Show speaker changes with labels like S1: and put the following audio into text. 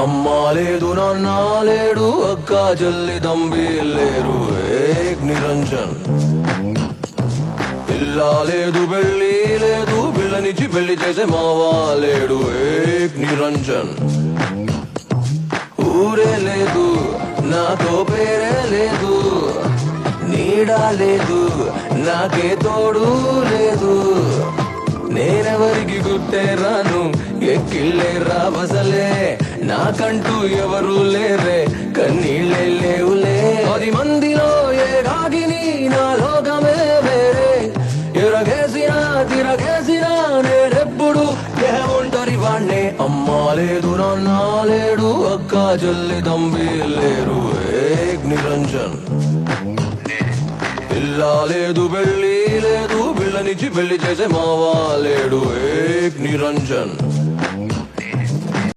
S1: అమ్మా లేదు నాన్న లేడు, అక్క చెల్లి తంబి లేరు, ఏక్ నిరంజన్. పిల్ల లేదు పెళ్ళి లేదు, పిల్లనిచ్చి పెళ్లి చేసే మావా లేడు, ఏక్ నిరంజన్. ఊరే లేదు నాతో పేరే లేదు, నీడా లేదు నాకే తోడు లేదు. నేనెవరికి గుట్టే రాను, ఎక్కిళ్ళే రావసలే, నాకంటూ ఎవరు లేరే, కన్నీళ్ళే లేవులే. 10 మందిలో ఏ రాగిని నా లోకమే వేరే, ఎరగేసినా తిరగేసినా నేనెప్పుడు ఏ ఒంటరి వాణ్ణే. అమ్మా లేదు నాన్న లేడు, అక్క చెల్లి తంబి లేరు, ఏక్ నిరంజన్. పిల్ల లేదు పెళ్ళి లేదు, పిల్లనిచ్చి పెళ్లి చేసే మావా లేడు, ఏక్ నిరంజన్.